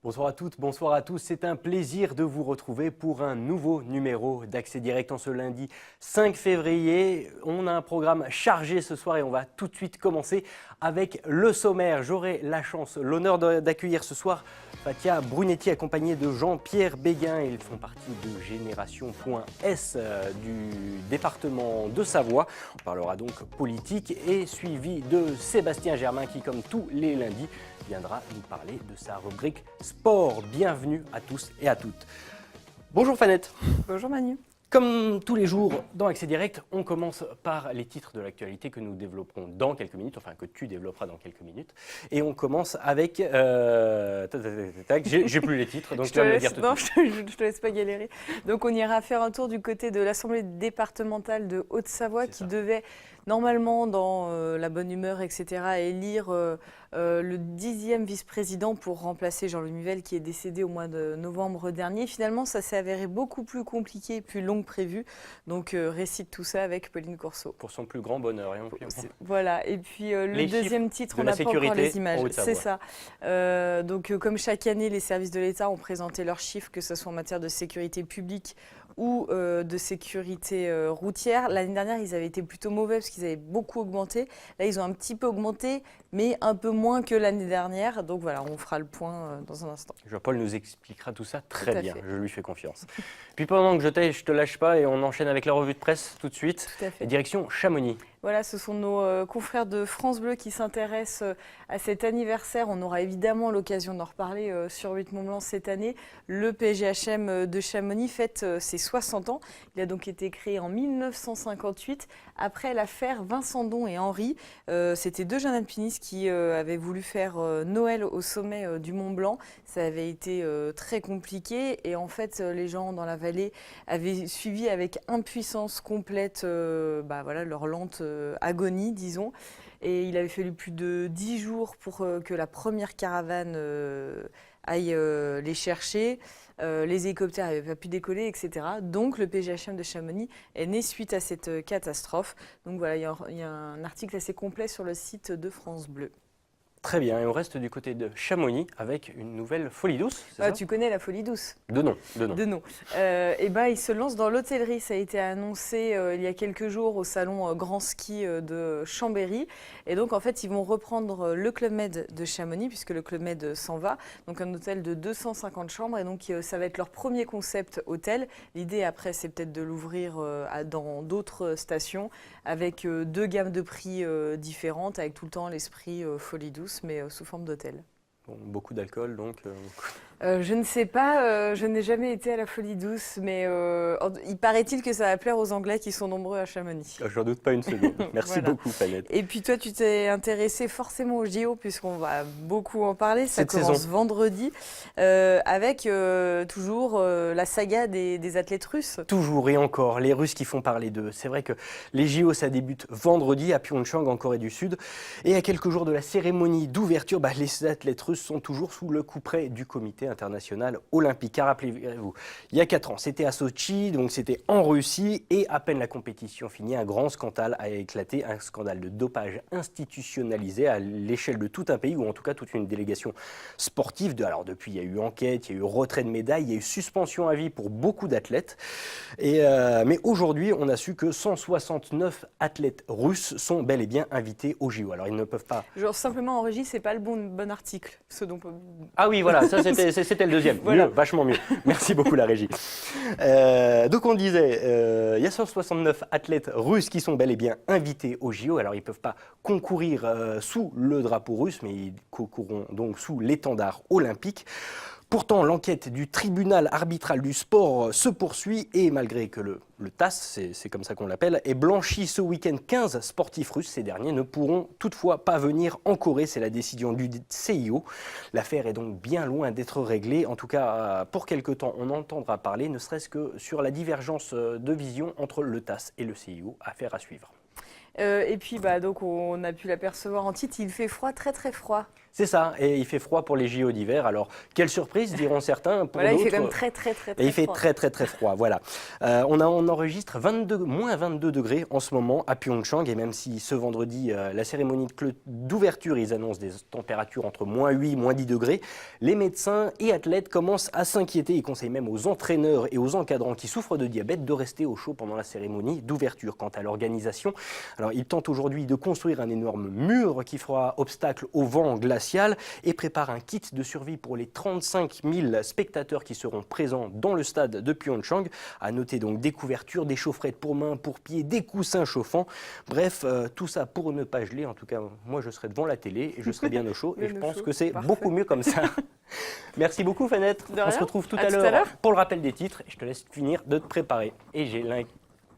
Bonsoir à toutes, bonsoir à tous. C'est un plaisir de vous retrouver pour un nouveau numéro d'Accès Direct en ce lundi 5 février. On a un programme chargé ce soir et on va tout de suite commencer avec le sommaire. J'aurai la chance, l'honneur d'accueillir ce soir Fatia Brunetti accompagnée de Jean-Pierre Béguin. Ils font partie de Génération.S du département de Savoie. On parlera donc politique et suivi de Sébastien Germain qui, comme tous les lundis, viendra nous parler de sa rubrique sport. Bienvenue à tous et à toutes. Bonjour Fanette. Bonjour Manu. Comme tous les jours dans Accès Direct, on commence par les titres de l'actualité que nous développerons dans quelques minutes, enfin que tu développeras dans quelques minutes. Et on commence avec... j'ai plus les titres, donc tu vas me les dire tout de suite. Je te laisse pas galérer. Donc on ira faire un tour du côté de l'Assemblée départementale de Haute-Savoie qui devait normalement, dans la bonne humeur, etc., élire le 10e vice-président pour remplacer Jean-Louis Muvel qui est décédé au mois de novembre dernier. Finalement, ça s'est avéré beaucoup plus compliqué et plus long que prévu. Donc, récite tout ça avec Pauline Courceau. Pour son plus grand bonheur. Voilà. Et puis, le deuxième titre, on n'a pas encore les images. C'est ça. Donc, comme chaque année, les services de l'État ont présenté leurs chiffres, que ce soit en matière de sécurité publique ou de sécurité routière. L'année dernière, ils avaient été plutôt mauvais parce qu'ils avaient beaucoup augmenté. Là, ils ont un petit peu augmenté, mais un peu moins que l'année dernière. Donc voilà, on fera le point dans un instant. Jean-Paul nous expliquera tout ça très bien, je lui fais confiance. Puis pendant que je te lâche pas et on enchaîne avec la revue de presse tout de suite. Tout à fait. Direction Chamonix. Voilà, ce sont nos confrères de France Bleu qui s'intéressent à cet anniversaire. On aura évidemment l'occasion d'en reparler sur 8 Mont-Blanc cette année. Le PGHM de Chamonix fête ses 60 ans. Il a donc été créé en 1958 après l'affaire Vincent Don et Henri. C'était deux jeunes alpinistes qui avaient voulu faire Noël au sommet du Mont-Blanc. Ça avait été très compliqué et en fait les gens dans la vallée avaient suivi avec impuissance complète leur lente agonie, disons. Et il avait fallu plus de 10 jours pour que la première caravane aille les chercher. Les hélicoptères n'avaient pas pu décoller, etc. Donc le PGHM de Chamonix est né suite à cette catastrophe. Donc voilà, il y a un article assez complet sur le site de France Bleu. Très bien, et on reste du côté de Chamonix avec une nouvelle folie douce, c'est ça ? Tu connais la folie douce ? De nom. Il se lance dans l'hôtellerie. Ça a été annoncé il y a quelques jours au salon Grand Ski de Chambéry. Et donc, en fait, ils vont reprendre le Club Med de Chamonix, puisque le Club Med s'en va. Donc, un hôtel de 250 chambres. Et donc, ça va être leur premier concept hôtel. L'idée, après, c'est peut-être de l'ouvrir dans d'autres stations, avec deux gammes de prix différentes, avec tout le temps l'esprit folie douce, mais sous forme d'hôtel. Bon, beaucoup d'alcool, donc... Je ne sais pas, je n'ai jamais été à la folie douce, mais il paraît-il que ça va plaire aux Anglais qui sont nombreux à Chamonix. J'en doute pas une seconde. Merci beaucoup, Fanette. Et puis toi, tu t'es intéressé forcément au JO, puisqu'on va beaucoup en parler. Ça commence vendredi, avec toujours la saga des athlètes russes. Toujours et encore, les Russes qui font parler d'eux. C'est vrai que les JO, ça débute vendredi à Pyeongchang, en Corée du Sud. Et à quelques jours de la cérémonie d'ouverture, les athlètes russes sont toujours sous le couperet du comité international olympique. Car rappelez-vous, il y a 4 ans, c'était à Sochi, donc c'était en Russie, et à peine la compétition finie, un grand scandale a éclaté, un scandale de dopage institutionnalisé à l'échelle de tout un pays, ou en tout cas toute une délégation sportive. Alors depuis, il y a eu enquête, il y a eu retrait de médailles, il y a eu suspension à vie pour beaucoup d'athlètes. Mais aujourd'hui, on a su que 169 athlètes russes sont bel et bien invités au JO. Alors ils ne peuvent pas... Genre simplement en régie, c'est pas le bon article. Ah oui, voilà, ça c'était le deuxième. Voilà. Mieux, vachement mieux. Merci beaucoup la régie. Donc on disait, il y a 169 athlètes russes qui sont bel et bien invités au JO. Alors ils ne peuvent pas concourir sous le drapeau russe, mais ils concourront donc sous l'étendard olympique. Pourtant, l'enquête du tribunal arbitral du sport se poursuit et malgré que le TASS, c'est comme ça qu'on l'appelle, ait blanchi ce week-end 15 sportifs russes, ces derniers ne pourront toutefois pas venir en Corée. C'est la décision du CIO. L'affaire est donc bien loin d'être réglée. En tout cas, pour quelque temps, on entendra parler, ne serait-ce que sur la divergence de vision entre le TASS et le CIO. Affaire à suivre. Et puis, donc, on a pu l'apercevoir en titre, il fait froid, très très froid. C'est ça, et il fait froid pour les JO d'hiver. Alors, quelle surprise, diront certains. Pour voilà, d'autres, il fait quand même très et il fait froid. très froid, voilà. On enregistre moins 22 degrés en ce moment à Pyeongchang, et même si ce vendredi, la cérémonie d'ouverture, ils annoncent des températures entre moins 8 moins 10 degrés, les médecins et athlètes commencent à s'inquiéter. Ils conseillent même aux entraîneurs et aux encadrants qui souffrent de diabète de rester au chaud pendant la cérémonie d'ouverture. Quant à l'organisation, alors ils tentent aujourd'hui de construire un énorme mur qui fera obstacle au vent glacial et prépare un kit de survie pour les 35 000 spectateurs qui seront présents dans le stade de Pyeongchang. À noter donc des couvertures, des chaufferettes pour mains, pour pieds, des coussins chauffants. Bref, tout ça pour ne pas geler. En tout cas, moi je serai devant la télé et je serai bien au chaud et je pense que c'est beaucoup mieux comme ça. Merci beaucoup Fanette. On se retrouve tout à l'heure pour le rappel des titres. Je te laisse finir de te préparer. Et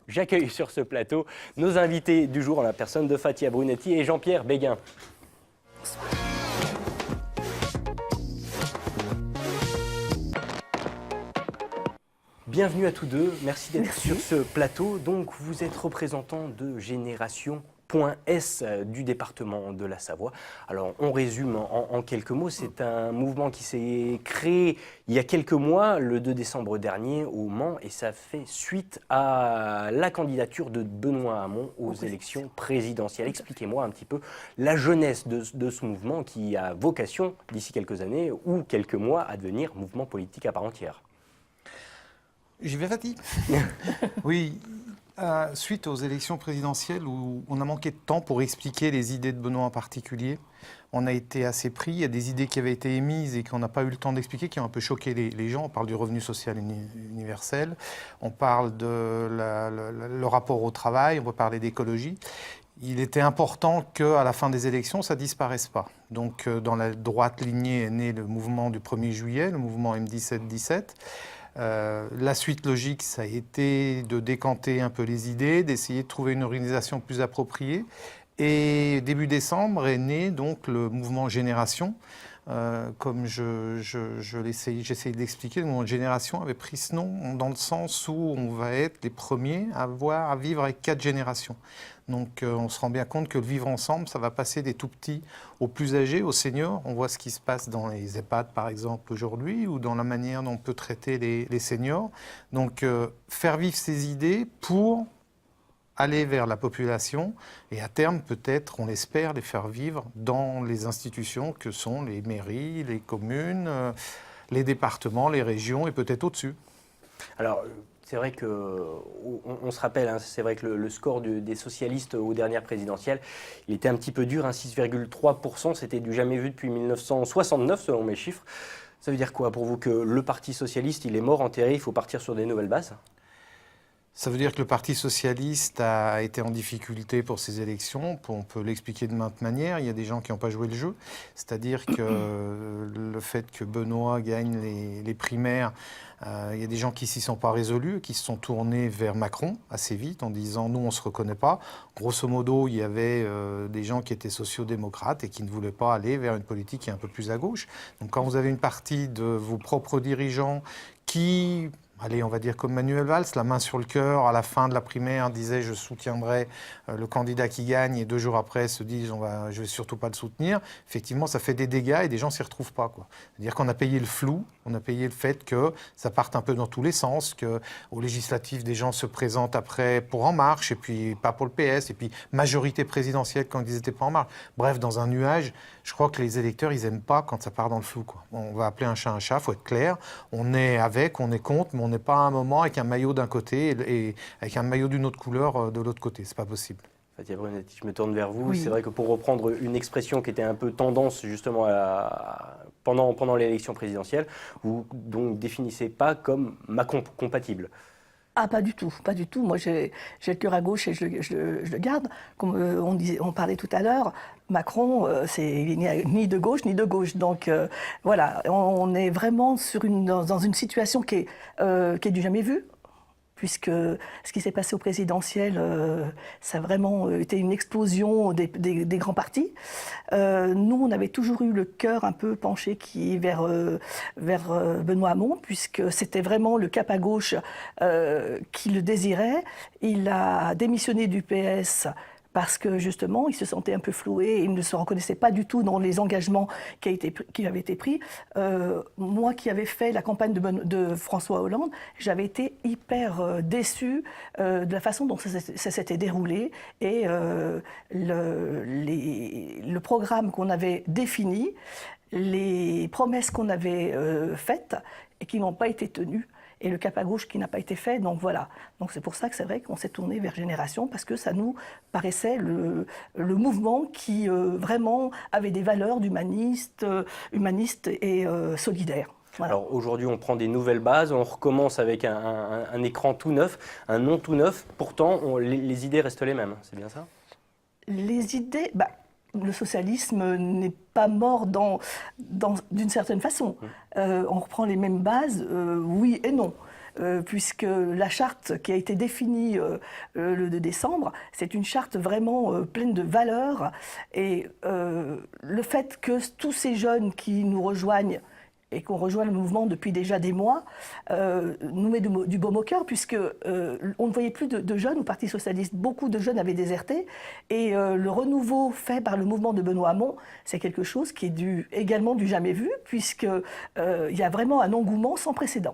j'accueille sur ce plateau nos invités du jour en la personne de Fatia Brunetti et Jean-Pierre Béguin. Bienvenue à tous deux, merci d'être sur ce plateau. Donc vous êtes représentant de Génération.S du département de la Savoie. Alors on résume en quelques mots, c'est un mouvement qui s'est créé il y a quelques mois, le 2 décembre dernier au Mans, et ça fait suite à la candidature de Benoît Hamon aux élections présidentielles. Expliquez-moi un petit peu la jeunesse de ce mouvement qui a vocation, d'ici quelques années ou quelques mois, à devenir mouvement politique à part entière. J'y vais, Fatih. Oui, suite aux élections présidentielles où on a manqué de temps pour expliquer les idées de Benoît en particulier, on a été assez pris. Il y a des idées qui avaient été émises et qu'on n'a pas eu le temps d'expliquer, qui ont un peu choqué les gens. On parle du revenu social universel, on parle de le rapport au travail, on peut parler d'écologie. Il était important qu'à la fin des élections, ça ne disparaisse pas. Donc, dans la droite lignée est né le mouvement du 1er juillet, le mouvement M17-17. La suite logique, ça a été de décanter un peu les idées, d'essayer de trouver une organisation plus appropriée. Et début décembre est né donc le mouvement Génération. Comme j'essaye d'expliquer, le mouvement Génération avait pris ce nom dans le sens où on va être les premiers à vivre avec 4 générations. Donc on se rend bien compte que le vivre ensemble, ça va passer des tout petits aux plus âgés, aux seniors. On voit ce qui se passe dans les EHPAD par exemple aujourd'hui ou dans la manière dont on peut traiter les seniors. Donc faire vivre ces idées pour aller vers la population et à terme peut-être, on l'espère, les faire vivre dans les institutions que sont les mairies, les communes, les départements, les régions et peut-être au-dessus. Alors, c'est vrai qu'on se rappelle, hein, c'est vrai que le score des socialistes aux dernières présidentielles, il était un petit peu dur, hein, 6,3%, c'était du jamais vu depuis 1969 selon mes chiffres. Ça veut dire quoi pour vous, que le Parti socialiste, il est mort, enterré, il faut partir sur des nouvelles bases ? Ça veut dire que le Parti socialiste a été en difficulté pour ces élections. On peut l'expliquer de maintes manières. Il y a des gens qui n'ont pas joué le jeu. C'est-à-dire que le fait que Benoît gagne les primaires, il y a des gens qui ne s'y sont pas résolus, qui se sont tournés vers Macron assez vite en disant « nous, on ne se reconnaît pas ». Grosso modo, il y avait des gens qui étaient sociaux-démocrates et qui ne voulaient pas aller vers une politique qui est un peu plus à gauche. Donc quand vous avez une partie de vos propres dirigeants qui... Allez, on va dire comme Manuel Valls, la main sur le cœur, à la fin de la primaire, disait « je soutiendrai le candidat qui gagne » et 2 jours après se disent « je ne vais surtout pas le soutenir ». Effectivement, ça fait des dégâts et des gens ne s'y retrouvent pas, quoi. C'est-à-dire qu'on a payé le flou, on a payé le fait que ça parte un peu dans tous les sens, qu'aux législatives, des gens se présentent après pour En Marche et puis pas pour le PS, et puis majorité présidentielle quand ils n'étaient pas En Marche. Bref, dans un nuage, je crois que les électeurs, ils n'aiment pas quand ça part dans le flou, quoi. On va appeler un chat, il faut être clair. On est avec, on est contre, mais on n'est pas à un moment avec un maillot d'un côté et avec un maillot d'une autre couleur de l'autre côté. C'est pas possible. Fatia Brunetti, je me tourne vers vous. Oui. C'est vrai que pour reprendre une expression qui était un peu tendance justement pendant l'élection présidentielle, vous donc définissez pas comme Macron compatible. Ah, pas du tout, pas du tout. Moi, j'ai le cœur à gauche et je le garde. Comme on parlait tout à l'heure, Macron, il n'est ni de gauche ni de gauche. Donc voilà, on est vraiment dans une situation qui est du jamais vu. Puisque ce qui s'est passé au présidentiel, ça a vraiment été une explosion des grands partis. Nous, on avait toujours eu le cœur un peu penché vers Benoît Hamon, puisque c'était vraiment le cap à gauche qui le désirait. Il a démissionné du PS parce que justement, ils se sentaient un peu floués, ils ne se reconnaissaient pas du tout dans les engagements qui avaient été pris. Moi qui avais fait la campagne de François Hollande, j'avais été hyper déçue de la façon dont ça s'était déroulé et le programme qu'on avait défini, les promesses qu'on avait faites et qui n'ont pas été tenues. Et le cap à gauche qui n'a pas été fait, donc voilà. Donc c'est pour ça que c'est vrai qu'on s'est tourné vers Génération, parce que ça nous paraissait le mouvement qui vraiment avait des valeurs d'humaniste et solidaire. Voilà. Alors aujourd'hui, on prend des nouvelles bases, on recommence avec un écran tout neuf, un nom tout neuf. Pourtant, les idées restent les mêmes, c'est bien ça? Les idées... le socialisme n'est pas mort d'une certaine façon. On reprend les mêmes bases, oui et non. Puisque la charte qui a été définie le 2 décembre, c'est une charte vraiment pleine de valeurs. Et le fait que tous ces jeunes qui nous rejoignent et qu'on rejoint le mouvement depuis déjà des mois, nous met du baume au cœur, puisque on ne voyait plus de jeunes au Parti socialiste. Beaucoup de jeunes avaient déserté, et le renouveau fait par le mouvement de Benoît Hamon, c'est quelque chose qui est également du jamais vu, puisqu'il y a vraiment un engouement sans précédent.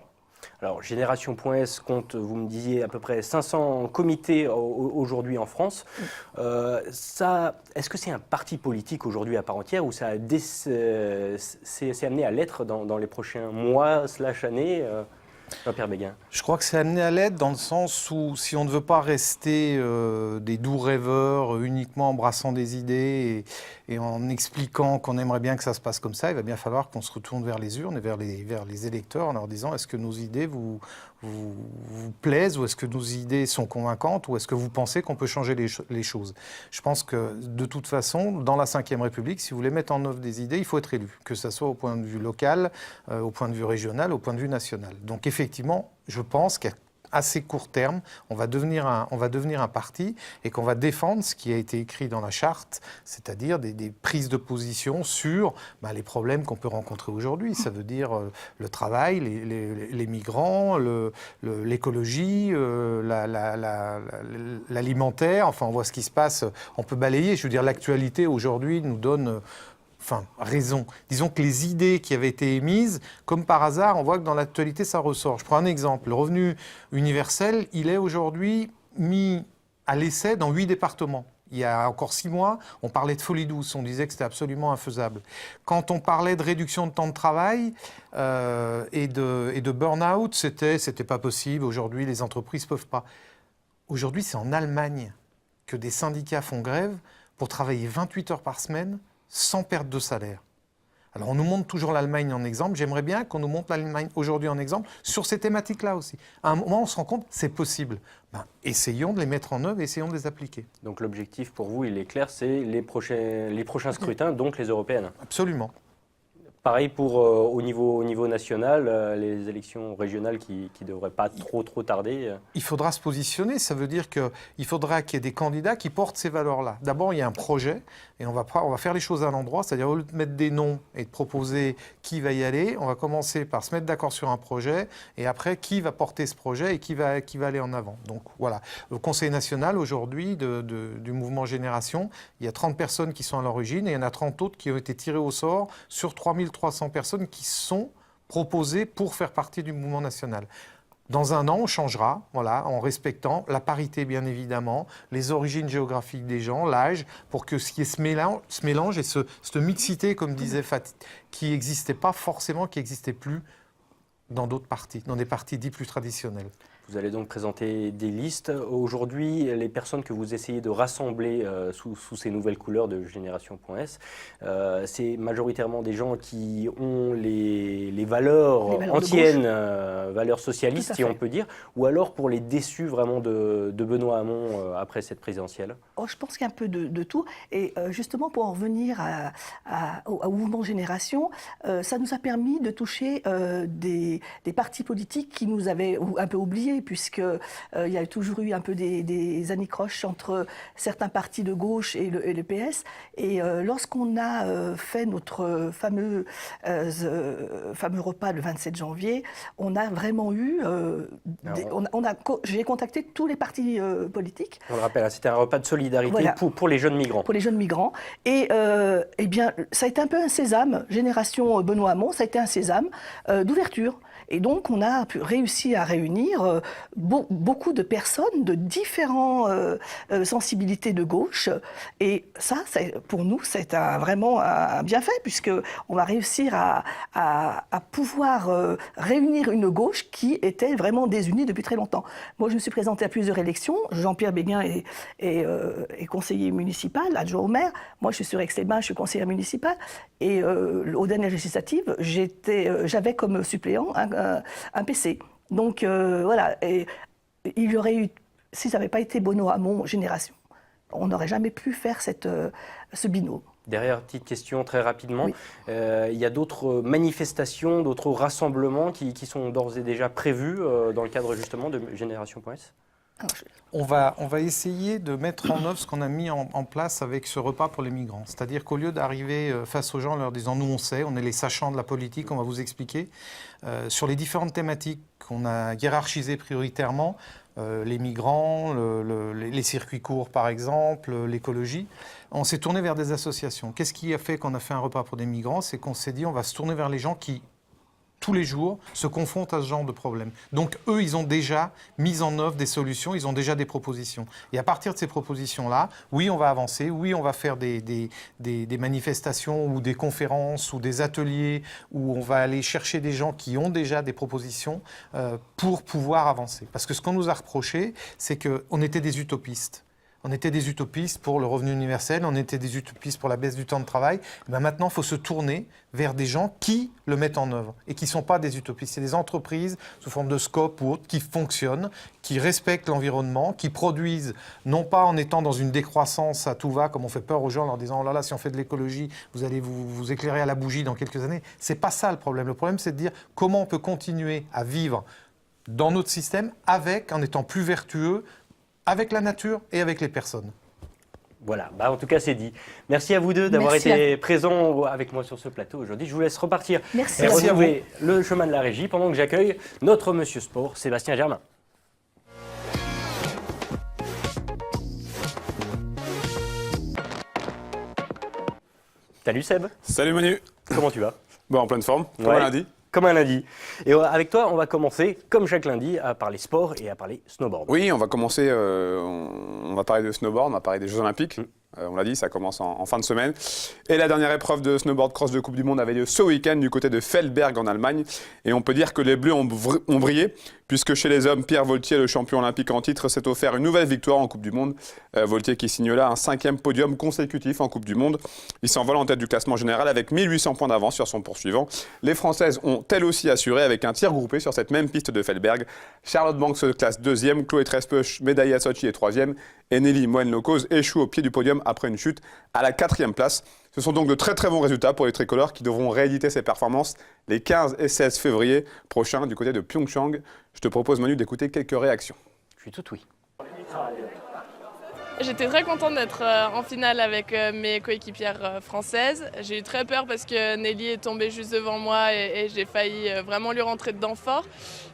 Alors, Génération.s compte, vous me disiez, à peu près 500 comités aujourd'hui en France. Est-ce que c'est un parti politique aujourd'hui à part entière, ou ça c'est amené à l'être dans les prochains mois / années Jean-Pierre Béguin? Je crois que c'est amené à l'être dans le sens où, si on ne veut pas rester des doux rêveurs uniquement embrassant des idées et en expliquant qu'on aimerait bien que ça se passe comme ça, il va bien falloir qu'on se retourne vers les urnes et vers les électeurs en leur disant: est-ce que nos idées vous plaisent, ou est-ce que nos idées sont convaincantes, ou est-ce que vous pensez qu'on peut changer les choses? Je pense que de toute façon, dans la Ve République, si vous voulez mettre en œuvre des idées, il faut être élu, que ce soit au point de vue local, au point de vue régional, au point de vue national. Donc effectivement, je pense qu'à assez court terme, on va devenir un parti, et qu'on va défendre ce qui a été écrit dans la charte, c'est-à-dire des prises de position sur les problèmes qu'on peut rencontrer aujourd'hui. Ça veut dire le travail, les migrants, l'écologie, l'alimentaire. Enfin, on voit ce qui se passe. On peut balayer. Je veux dire, l'actualité aujourd'hui nous donne... raison. Disons que les idées qui avaient été émises, comme par hasard, on voit que dans l'actualité, ça ressort. Je prends un exemple. Le revenu universel, il est aujourd'hui mis à l'essai dans 8 départements. Il y a encore 6 mois, on parlait de folie douce, on disait que c'était absolument infaisable. Quand on parlait de réduction de temps de travail et de burn-out, c'était pas possible. Aujourd'hui, les entreprises peuvent pas. Aujourd'hui, c'est en Allemagne que des syndicats font grève pour travailler 28 heures par semaine, sans perte de salaire. Alors on nous montre toujours l'Allemagne en exemple. J'aimerais bien qu'on nous montre l'Allemagne aujourd'hui en exemple sur ces thématiques-là aussi. À un moment, on se rend compte que c'est possible. Essayons de les mettre en œuvre, essayons de les appliquer. Donc l'objectif pour vous, il est clair, c'est les prochains scrutins, donc les européennes. Absolument. Pareil pour au niveau national, les élections régionales qui ne devraient pas trop tarder. Il faudra se positionner, ça veut dire qu'il faudra qu'il y ait des candidats qui portent ces valeurs-là. D'abord, il y a un projet, et on va faire les choses à l'endroit, c'est-à-dire au lieu de mettre des noms et de proposer qui va y aller, on va commencer par se mettre d'accord sur un projet, et après, qui va porter ce projet et qui va aller en avant. Donc voilà, au Conseil national, aujourd'hui, du mouvement Génération, il y a 30 personnes qui sont à l'origine, et il y en a 30 autres qui ont été tirées au sort sur 3300 personnes qui sont proposées pour faire partie du mouvement national. Dans un an, on changera, voilà, en respectant la parité, bien évidemment, les origines géographiques des gens, l'âge, pour que ce qui est ce mélange et cette mixité, comme disait Fatih, qui n'existait pas forcément, qui n'existait plus dans d'autres partis, dans des partis dits plus traditionnels. Vous allez donc présenter des listes. Aujourd'hui, les personnes que vous essayez de rassembler sous ces nouvelles couleurs de Génération.s, c'est majoritairement des gens qui ont les valeurs anciennes, valeurs socialistes, si on peut dire, ou alors pour les déçus vraiment de Benoît Hamon après cette présidentielle? Je pense qu'il y a un peu de tout. Et justement, pour en revenir au mouvement Génération, ça nous a permis de toucher des partis politiques qui nous avaient un peu oubliés changé, puisque il y a toujours eu un peu des anicroches entre certains partis de gauche et le PS. Et lorsqu'on a fait notre fameux repas le 27 janvier, on a vraiment eu... j'ai contacté tous les partis politiques. On le rappelle, hein, c'était un repas de solidarité Voilà. pour les jeunes migrants. Pour les jeunes migrants. Et eh bien, ça a été un peu un sésame, génération Benoît Hamon, ça a été un sésame d'ouverture. Et donc, on a réussi à réunir beaucoup de personnes de différentes sensibilités de gauche. Et ça, pour nous, c'est vraiment un bienfait, puisqu'on va réussir à pouvoir réunir une gauche qui était vraiment désunie depuis très longtemps. Moi, je me suis présentée à plusieurs élections. Jean-Pierre Béguin est conseiller municipal, adjoint au maire. Moi, je suis sur Aix-les-Bains, je suis conseillère municipale. Et aux dernières législatives, j'avais comme suppléant un PC. Donc voilà, et il y aurait eu, si ça n'avait pas été Benoît Hamon, génération, on n'aurait jamais pu faire ce binôme. Derrière, petite question très rapidement, Oui. Il y a d'autres manifestations, d'autres rassemblements qui sont d'ores et déjà prévus dans le cadre justement de Génération.s? On va essayer de mettre en œuvre ce qu'on a mis en place avec ce repas pour les migrants. C'est-à-dire qu'au lieu d'arriver face aux gens en leur disant « nous on sait, on est les sachants de la politique, on va vous expliquer », sur les différentes thématiques qu'on a hiérarchisées prioritairement, les migrants, les circuits courts par exemple, l'écologie, on s'est tourné vers des associations. Qu'est-ce qui a fait qu'on a fait un repas pour des migrants? C'est qu'on s'est dit on va se tourner vers les gens qui tous les jours, se confrontent à ce genre de problème. Donc, eux, ils ont déjà mis en œuvre des solutions, ils ont déjà des propositions. Et à partir de ces propositions-là, oui, on va avancer, oui, on va faire des manifestations ou des conférences ou des ateliers où on va aller chercher des gens qui ont déjà des propositions pour pouvoir avancer. Parce que ce qu'on nous a reproché, c'est qu'on était des utopistes. On était des utopistes pour le revenu universel, on était des utopistes pour la baisse du temps de travail. Et bien maintenant, il faut se tourner vers des gens qui le mettent en œuvre et qui ne sont pas des utopistes. C'est des entreprises sous forme de scope ou autres qui fonctionnent, qui respectent l'environnement, qui produisent, non pas en étant dans une décroissance à tout va, comme on fait peur aux gens en leur disant « oh là là, si on fait de l'écologie, vous allez vous éclairer à la bougie dans quelques années ». Ce n'est pas ça le problème. Le problème, c'est de dire comment on peut continuer à vivre dans notre système en étant plus vertueux, avec la nature et avec les personnes. Voilà, en tout cas c'est dit. Merci à vous deux d'avoir été présents avec moi sur ce plateau aujourd'hui. Je vous laisse repartir et retrouver le chemin de la régie pendant que j'accueille notre monsieur sport, Sébastien Germain. Salut Seb. Salut Manu. Comment tu vas? Bon, en pleine forme, comme un lundi. Comme un lundi. Et avec toi, on va commencer, comme chaque lundi, à parler sport et à parler snowboard. Oui, on va commencer, on va parler de snowboard, on va parler des Jeux Olympiques. On l'a dit, ça commence en fin de semaine. Et la dernière épreuve de snowboard cross de Coupe du Monde avait lieu ce week-end du côté de Feldberg en Allemagne. Et on peut dire que les Bleus ont brillé, puisque chez les hommes, Pierre Voltier, le champion olympique en titre, s'est offert une nouvelle victoire en Coupe du Monde. Voltier qui signe là un 5e podium consécutif en Coupe du Monde. Il s'envole en tête du classement général avec 1800 points d'avance sur son poursuivant. Les Françaises ont elles aussi assuré avec un tir groupé sur cette même piste de Feldberg. Charlotte Banks se classe 2e, Chloé Trespeuch, médaillée à Sochi, est 3e. Et Nelly Moen-Locose échoue au pied du podium après une chute à la 4e place. Ce sont donc de très très bons résultats pour les tricolores qui devront rééditer ces performances les 15 et 16 février prochains du côté de Pyeongchang. Je te propose Manu d'écouter quelques réactions. Je suis tout oui. J'étais très contente d'être en finale avec mes coéquipières françaises. J'ai eu très peur parce que Nelly est tombée juste devant moi et j'ai failli vraiment lui rentrer dedans fort.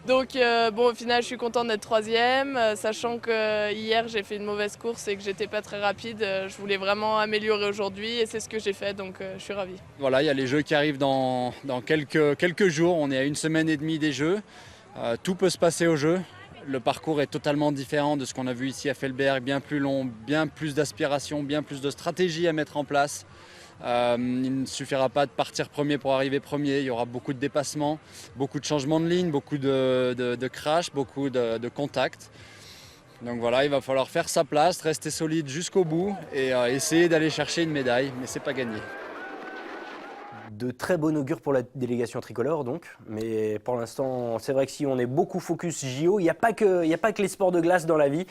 Donc au final je suis contente d'être 3e, sachant que hier j'ai fait une mauvaise course et que j'étais pas très rapide. Je voulais vraiment améliorer aujourd'hui et c'est ce que j'ai fait, donc je suis ravie. Voilà, il y a les Jeux qui arrivent dans quelques jours, on est à 1 semaine et demie des Jeux. Tout peut se passer aux Jeux. Le parcours est totalement différent de ce qu'on a vu ici à Feldberg, bien plus long, bien plus d'aspiration, bien plus de stratégie à mettre en place. Il ne suffira pas de partir premier pour arriver premier, il y aura beaucoup de dépassements, beaucoup de changements de ligne, beaucoup de crash, beaucoup de contacts. Donc voilà, il va falloir faire sa place, rester solide jusqu'au bout et essayer d'aller chercher une médaille, mais c'est pas gagné. De très bon augure pour la délégation tricolore donc, mais pour l'instant c'est vrai que si on est beaucoup focus JO, il n'y a pas que les sports de glace dans la vie.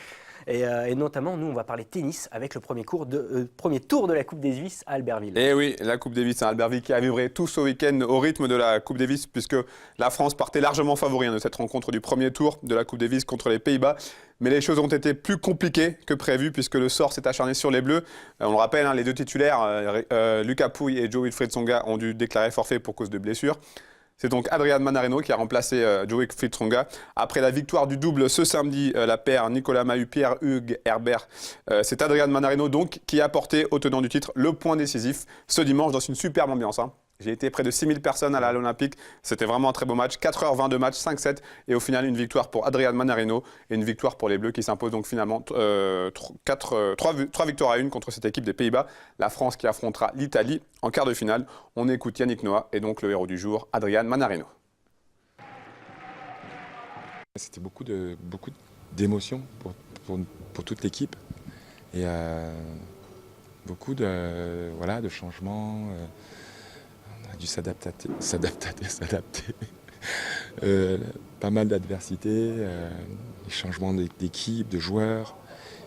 Et notamment, nous, on va parler tennis avec le premier tour de la Coupe Davis à Albertville. Et oui, la Coupe Davis à Albertville qui a vibré tout ce week-end au rythme de la Coupe Davis, puisque la France partait largement favori de cette rencontre du premier tour de la Coupe Davis contre les Pays-Bas. Mais les choses ont été plus compliquées que prévu, puisque le sort s'est acharné sur les Bleus. On le rappelle, les deux titulaires, Lucas Pouille et Jo-Wilfried Tsonga, ont dû déclarer forfait pour cause de blessures. C'est donc Adrian Mannarino qui a remplacé Jo-Wilfried Tsonga. Après la victoire du double ce samedi, la paire Nicolas Mahut, Pierre-Hugues Herbert, c'est Adrian Mannarino donc qui a apporté au tenant du titre le point décisif ce dimanche dans une superbe ambiance. J'ai été près de 6000 personnes à la Halle Olympique. C'était vraiment un très beau match. 4h20 de match, 5-7. Et au final, une victoire pour Adrian Mannarino et une victoire pour les Bleus qui s'imposent donc finalement 3 victoires à 1 contre cette équipe des Pays-Bas. La France qui affrontera l'Italie en quart de finale. On écoute Yannick Noah et donc le héros du jour, Adrian Mannarino. C'était beaucoup d'émotions pour toute l'équipe. Et beaucoup de changements. On a dû s'adapter. Pas mal d'adversités, des changements d'équipe, de joueurs.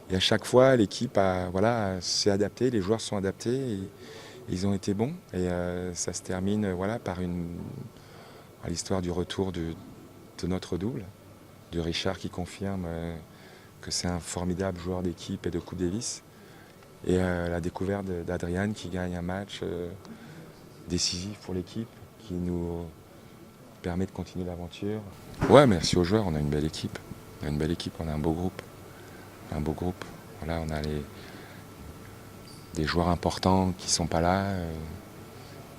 Et à chaque fois, l'équipe s'est adaptée, les joueurs sont adaptés et ils ont été bons. Et ça se termine par l'histoire du retour de notre double, de Richard qui confirme que c'est un formidable joueur d'équipe et de Coupe Davis. Et la découverte d'Adrian qui gagne un match décisif pour l'équipe, qui nous permet de continuer l'aventure. Ouais, merci aux joueurs, on a une belle équipe. On a un beau groupe. Voilà, on a des joueurs importants qui ne sont pas là.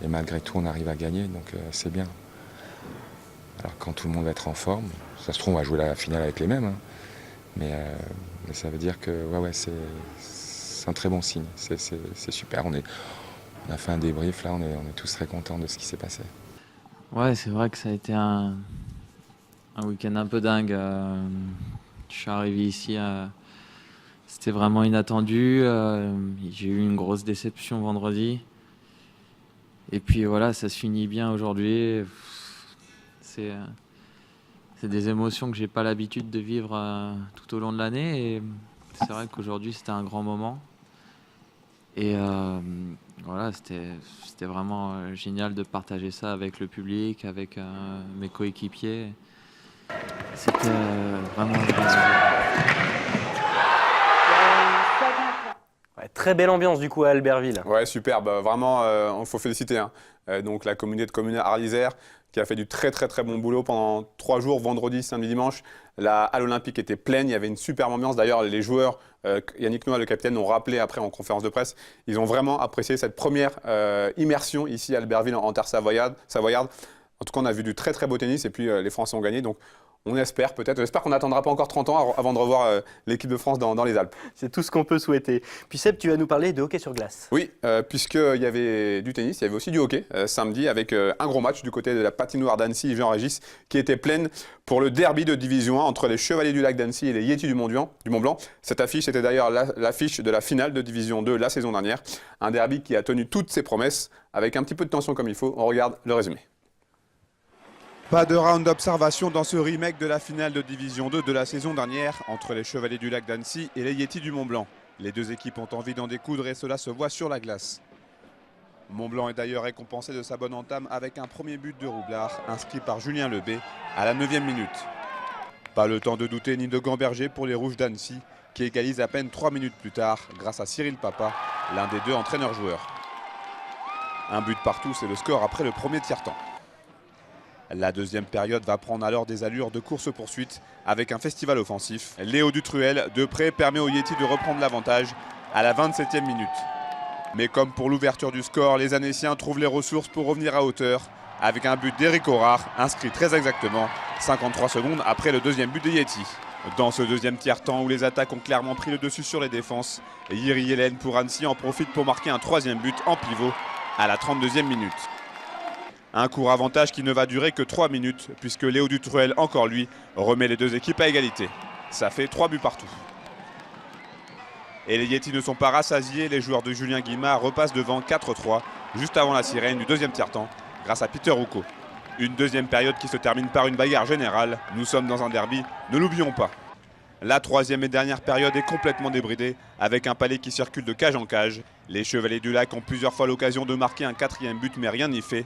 Et malgré tout, on arrive à gagner, donc c'est bien. Alors quand tout le monde va être en forme, ça se trouve, on va jouer la finale avec les mêmes. Mais ça veut dire que c'est un très bon signe. C'est super. On a fait un débrief, là, on est tous très contents de ce qui s'est passé. Ouais, c'est vrai que ça a été un week-end un peu dingue. Je suis arrivé ici, c'était vraiment inattendu. J'ai eu une grosse déception vendredi. Et puis voilà, ça se finit bien aujourd'hui. C'est des émotions que j'ai pas l'habitude de vivre tout au long de l'année. Et c'est vrai qu'aujourd'hui, c'était un grand moment. Et voilà, c'était vraiment génial de partager ça avec le public, avec mes coéquipiers. C'était vraiment Très belle ambiance du coup à Albertville. Ouais, superbe. Vraiment, il faut féliciter. Donc la communauté de communes Arlisère qui a fait du très bon boulot pendant 3 jours, vendredi, samedi, dimanche. La Halle Olympique était pleine, il y avait une superbe ambiance. D'ailleurs, les joueurs, Yannick Noah, le capitaine, ont rappelé après en conférence de presse, ils ont vraiment apprécié cette première immersion ici à Albertville en terre savoyarde. En tout cas, on a vu du très beau tennis et puis les Français ont gagné. Donc on espère j'espère qu'on n'attendra pas encore 30 ans avant de revoir l'équipe de France dans les Alpes. C'est tout ce qu'on peut souhaiter. Puis Seb, tu vas nous parler de hockey sur glace. Oui, puisqu'il y avait du tennis, il y avait aussi du hockey samedi avec un gros match du côté de la patinoire d'Annecy, Jean Régis, qui était pleine pour le derby de Division 1 entre les Chevaliers du Lac d'Annecy et les Yétis du Mont-Blanc. Cette affiche était d'ailleurs l'affiche de la finale de Division 2 la saison dernière. Un derby qui a tenu toutes ses promesses avec un petit peu de tension comme il faut. On regarde le résumé. Pas de round d'observation dans ce remake de la finale de Division 2 de la saison dernière entre les Chevaliers du Lac d'Annecy et les Yétis du Mont-Blanc. Les deux équipes ont envie d'en découdre et cela se voit sur la glace. Mont-Blanc est d'ailleurs récompensé de sa bonne entame avec un premier but de Roublard inscrit par Julien Lebé à la 9e minute. Pas le temps de douter ni de gamberger pour les Rouges d'Annecy qui égalisent à peine 3 minutes plus tard grâce à Cyril Papa, l'un des deux entraîneurs-joueurs. Un but partout, c'est le score après le premier tiers-temps. La deuxième période va prendre alors des allures de course-poursuite avec un festival offensif. Léo Dutruel, de près, permet aux Yétis de reprendre l'avantage à la 27e minute. Mais comme pour l'ouverture du score, les Annéciens trouvent les ressources pour revenir à hauteur avec un but d'Éric Aurard, inscrit très exactement 53 secondes après le deuxième but des Yétis. Dans ce deuxième tiers-temps où les attaques ont clairement pris le dessus sur les défenses, Yiri Hélène pour Annecy en profite pour marquer un troisième but en pivot à la 32e minute. Un court avantage qui ne va durer que 3 minutes puisque Léo Dutruel, encore lui, remet les deux équipes à égalité. Ça fait 3 buts partout. Et les Yétis ne sont pas rassasiés, les joueurs de Julien Guimard repassent devant 4-3 juste avant la sirène du deuxième tiers-temps grâce à Peter Roucault. Une deuxième période qui se termine par une bagarre générale. Nous sommes dans un derby, ne l'oublions pas. La troisième et dernière période est complètement débridée, avec un palais qui circule de cage en cage. Les Chevaliers du Lac ont plusieurs fois l'occasion de marquer un 4e but, mais rien n'y fait.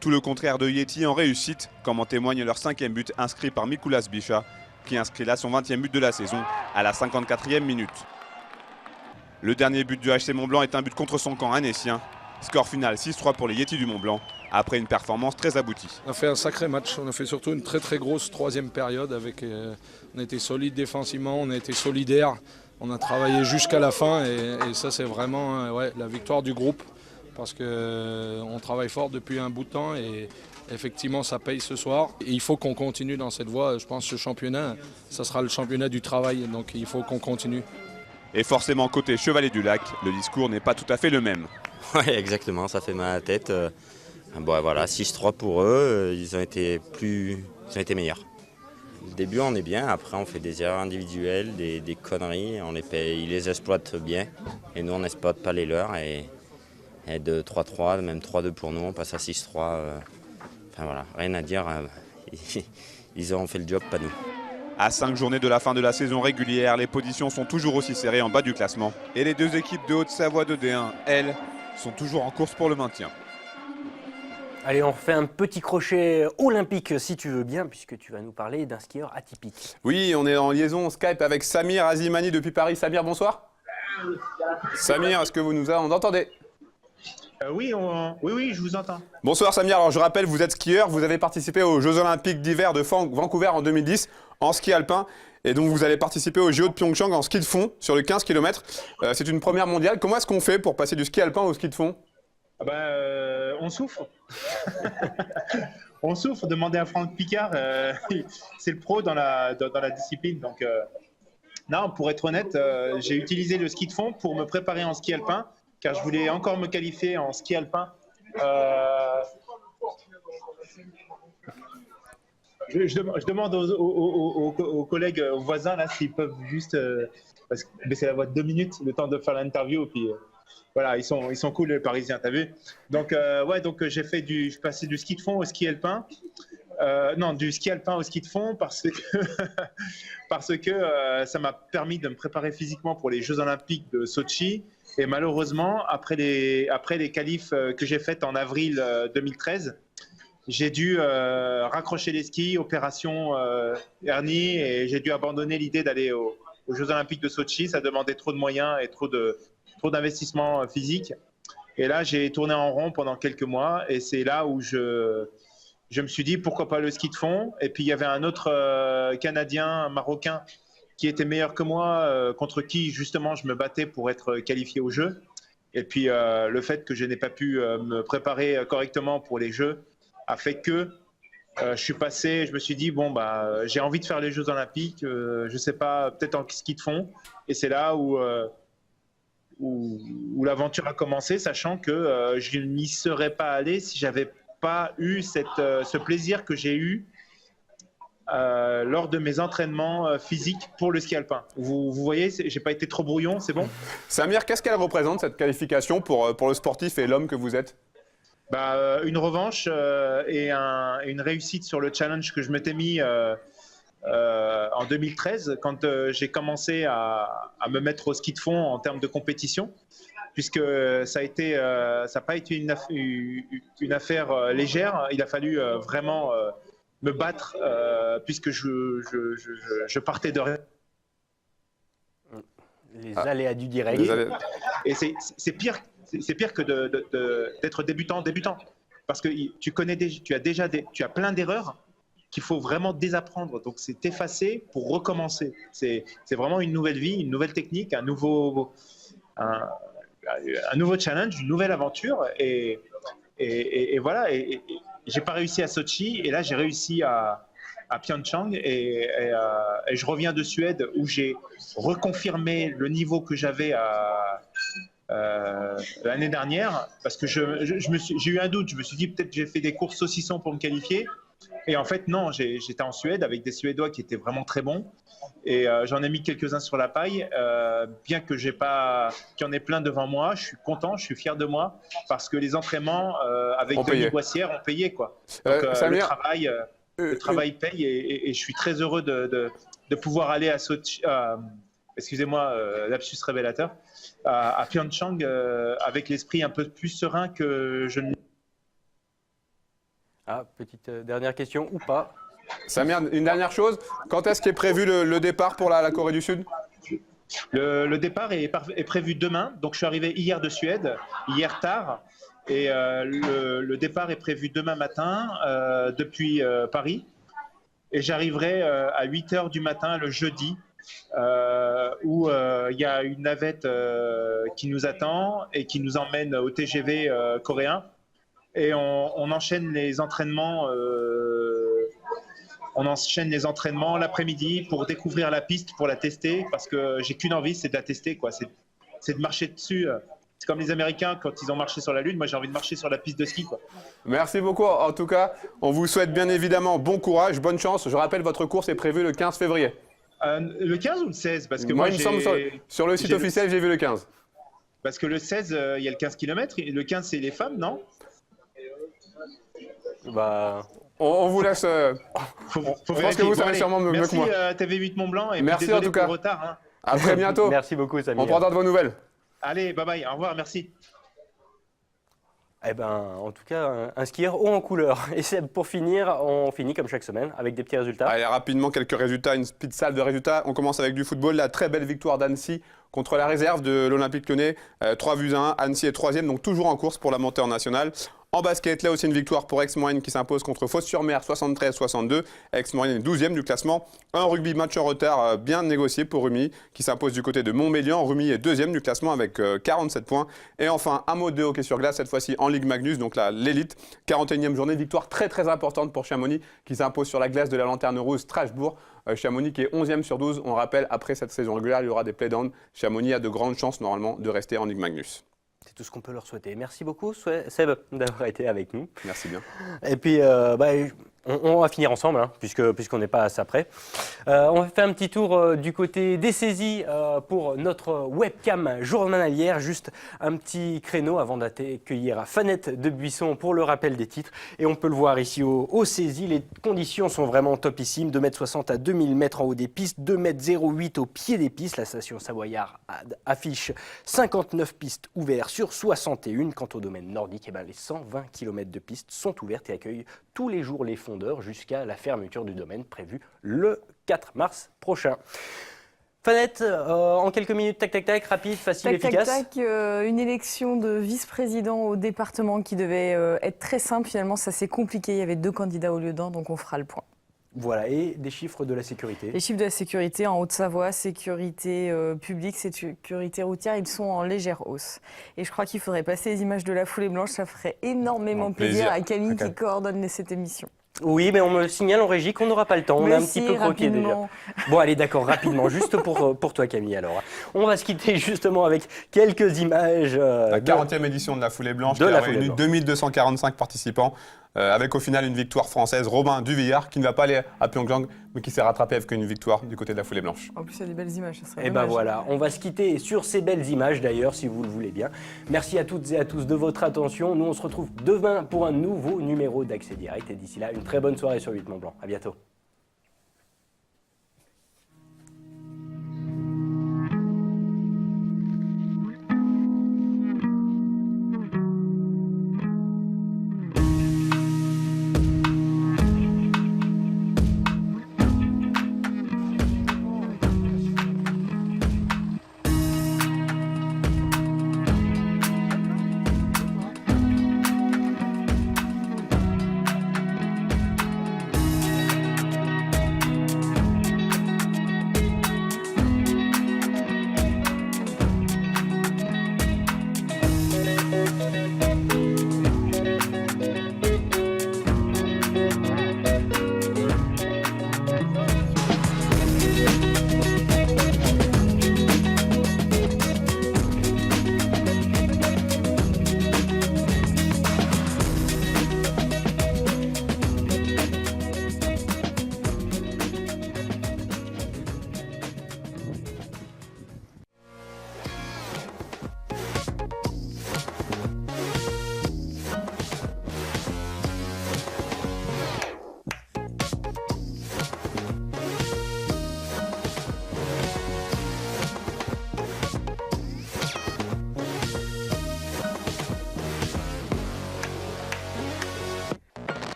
Tout le contraire de Yeti en réussite, comme en témoigne leur 5e but inscrit par Mikulas Bicha, qui inscrit là son 20e but de la saison, à la 54e minute. Le dernier but du HC Mont-Blanc est un but contre son camp annécien. Score final 6-3 pour les Yetis du Mont-Blanc, après une performance très aboutie. On a fait un sacré match, on a fait surtout une très grosse troisième période. On a été solide défensivement, on a été solidaire, on a travaillé jusqu'à la fin et ça c'est vraiment la victoire du groupe parce qu'on travaille fort depuis un bout de temps et effectivement ça paye ce soir. Et il faut qu'on continue dans cette voie, je pense que ce championnat, ça sera le championnat du travail, donc il faut qu'on continue. Et forcément côté Chevalier du Lac, le discours n'est pas tout à fait le même. Oui, exactement, ça fait mal à la tête. Bon, voilà, 6-3 pour eux, ils ont été meilleurs. Au début, on est bien, après, on fait des erreurs individuelles, des conneries, ils les exploitent bien, et nous, on n'exploite pas les leurs. Et de 3-3, même 3-2 pour nous, on passe à 6-3. Enfin voilà, rien à dire, ils ont fait le job, pas nous. À 5 journées de la fin de la saison régulière, les positions sont toujours aussi serrées en bas du classement. Et les deux équipes de Haute-Savoie de D1, elles, sont toujours en course pour le maintien. Allez, on refait un petit crochet olympique, si tu veux bien, puisque tu vas nous parler d'un skieur atypique. Oui, on est en liaison Skype avec Samir Azimani depuis Paris. Samir, bonsoir. Samir, est-ce que vous nous entendez ? Oui, je vous entends. Bonsoir Samir, alors je rappelle, vous êtes skieur, vous avez participé aux Jeux Olympiques d'hiver de Vancouver en 2010 en ski alpin. Et donc vous allez participer aux JO de Pyeongchang en ski de fond sur le 15 km. C'est une première mondiale. Comment est-ce qu'on fait pour passer du ski alpin au ski de fond ? On souffre. On souffre. Demandez à Franck Picard. C'est le pro dans la discipline. Donc, non, pour être honnête, j'ai utilisé le ski de fond pour me préparer en ski alpin, car je voulais encore me qualifier en ski alpin. Je demande aux collègues, aux voisins, là, s'ils peuvent juste baisser la voix de 2 minutes, le temps de faire l'interview. Puis voilà, ils sont cool, les Parisiens, t'as vu. Donc, donc je suis passé du ski de fond au ski alpin. Non, du ski alpin au ski de fond parce que ça m'a permis de me préparer physiquement pour les Jeux Olympiques de Sochi. Et malheureusement, après les qualifs que j'ai faites en avril 2013, j'ai dû raccrocher les skis, opération hernie, et j'ai dû abandonner l'idée d'aller aux Jeux Olympiques de Sochi. Ça demandait trop de moyens et trop d'investissement physique. Et là, j'ai tourné en rond pendant quelques mois, et c'est là où je me suis dit pourquoi pas le ski de fond. Et puis il y avait un autre Canadien, un Marocain, qui était meilleur que moi, contre qui justement je me battais pour être qualifié aux Jeux. Et puis le fait que je n'ai pas pu me préparer correctement pour les Jeux a fait que je me suis dit j'ai envie de faire les Jeux Olympiques, je sais pas, peut-être en ski de fond. Et c'est là où l'aventure a commencé, sachant que je n'y serais pas allé si j'avais pas eu ce plaisir que j'ai eu lors de mes entraînements physiques pour le ski alpin. Vous voyez, j'ai pas été trop brouillon, c'est bon ? Samir, qu'est-ce qu'elle représente cette qualification pour le sportif et l'homme que vous êtes ? Une revanche et une réussite sur le challenge que je m'étais mis en 2013 quand j'ai commencé à me mettre au ski de fond en termes de compétition, puisque ça n'a pas été une affaire légère. Il a fallu vraiment me battre puisque je partais de rien. Les aléas du direct. Et c'est pire que d'être débutant, parce que tu as plein d'erreurs qu'il faut vraiment désapprendre. Donc c'est effacer pour recommencer. C'est vraiment une nouvelle vie, une nouvelle technique, un nouveau challenge, une nouvelle aventure. Et voilà. Et j'ai pas réussi à Sochi, et là j'ai réussi à Pyeongchang, et je reviens de Suède où j'ai reconfirmé le niveau que j'avais l'année dernière, parce que j'ai eu un doute. Je me suis dit peut-être j'ai fait des courses saucissons pour me qualifier, et en fait non, j'étais en Suède avec des Suédois qui étaient vraiment très bons, et j'en ai mis quelques-uns sur la paille, bien que qu'il y en ait plein devant moi. Je suis content, je suis fier de moi, parce que les entraînements avec Denis Boissière ont payé, quoi. Donc le travail paye, et je suis très heureux de pouvoir aller à Sochi, excusez-moi, lapsus révélateur, à Pyeongchang avec l'esprit un peu plus serein que je ne. Ah, petite dernière question ou pas? Samir, une dernière chose. Quand est-ce qu'est prévu le départ pour la Corée du Sud? Le départ est prévu demain. Donc, je suis arrivé hier de Suède, hier tard. Et le départ est prévu demain matin depuis Paris. Et j'arriverai à 8 h du matin le jeudi, où il y a une navette qui nous attend et qui nous emmène au TGV coréen. Et on enchaîne les entraînements. On enchaîne les entraînements l'après-midi pour découvrir la piste, pour la tester, parce que j'ai qu'une envie, c'est de la tester, quoi. C'est de marcher dessus. C'est comme les Américains quand ils ont marché sur la Lune. Moi, j'ai envie de marcher sur la piste de ski, quoi. Merci beaucoup. En tout cas, on vous souhaite bien évidemment bon courage, bonne chance. Je rappelle, votre course est prévue le 15 février. Le 15 ou le 16? Parce que moi, il me semble sur le site officiel, j'ai vu le 15. Parce que le 16, il y a le 15 km. Le 15, c'est les femmes, non? Bah... On vous laisse. Je pense que vous savez sûrement mieux que moi. Merci TV8 Mont-Blanc et merci désolé en tout cas. pour le retard. Hein. À très bientôt. Merci beaucoup, Samir. On prendra de vos nouvelles. Allez, bye bye. Au revoir, merci. Eh ben, en tout cas, un skieur haut en couleur. Et pour finir, on finit comme chaque semaine avec des petits résultats. Allez, rapidement, quelques résultats, une petite salle de résultats. On commence avec du football. La très belle victoire d'Annecy contre la réserve de l'Olympique Lyonnais. 3-1. Annecy est 3e, donc toujours en course pour la montée en nationale. En basket, là aussi une victoire pour Aix-Moyenne qui s'impose contre Fos-sur-Mer 73-62. Aix-Moyenne est 12e du classement. Un rugby match en retard bien négocié pour Rumi qui s'impose du côté de Montmélian. Rumi est 2e du classement avec 47 points. Et enfin, un mot de hockey sur glace, cette fois-ci en Ligue Magnus, donc l'élite. 41e journée, victoire très très importante pour Chamonix qui s'impose sur la glace de la Lanterne Rouge Strasbourg. Chamonix qui est 11e sur 12. On rappelle, après cette saison régulière, il y aura des playdowns. Chamonix a de grandes chances normalement de rester en Ligue Magnus. C'est tout ce qu'on peut leur souhaiter. Merci beaucoup, Seb, d'avoir été avec nous. Merci bien. Et puis, on va finir ensemble, hein, puisqu'on n'est pas à ça près. On va faire un petit tour du côté des saisies pour notre webcam journalière. Juste un petit créneau avant d'accueillir Fanette de Buisson pour le rappel des titres. Et on peut le voir ici aux saisies. Les conditions sont vraiment topissimes. 2,60 m à 2000 m en haut des pistes, 2,08 m au pied des pistes. La station Savoyard affiche 59 pistes ouvertes sur 61. Quant au domaine nordique, les 120 km de pistes sont ouvertes et accueillent tous les jours les fondeurs jusqu'à la fermeture du domaine prévue le 4 mars prochain. Fanette, en quelques minutes, tac, rapide, facile, efficace. Une élection de vice-président au département qui devait être très simple. Finalement, ça s'est compliqué. Il y avait 2 candidats au lieu d'un, donc on fera le point. Voilà, et des chiffres de la sécurité. Les chiffres de la sécurité en Haute-Savoie, sécurité publique, sécurité routière, ils sont en légère hausse. Et je crois qu'il faudrait passer les images de la foulée blanche, ça ferait énormément plaisir à Camille qui coordonne cette émission. Oui, mais on me signale en régie qu'on n'aura pas le temps. On a un petit peu croqué déjà. Bon, allez, d'accord, rapidement, juste pour toi, Camille, alors. On va se quitter justement avec quelques images. La 40e édition de la Foulée Blanche qui a réuni 2245 participants. Avec au final une victoire française, Robin Duvillard, qui ne va pas aller à Pyeongchang, mais qui s'est rattrapé avec une victoire du côté de la Foulée Blanche. En plus, il y a des belles images, ça serait Et ben voilà, on va se quitter sur ces belles images d'ailleurs, si vous le voulez bien. Merci à toutes et à tous de votre attention. Nous, on se retrouve demain pour un nouveau numéro d'Accès Direct. Et d'ici là, une très bonne soirée sur 8 Mont Blanc. À bientôt.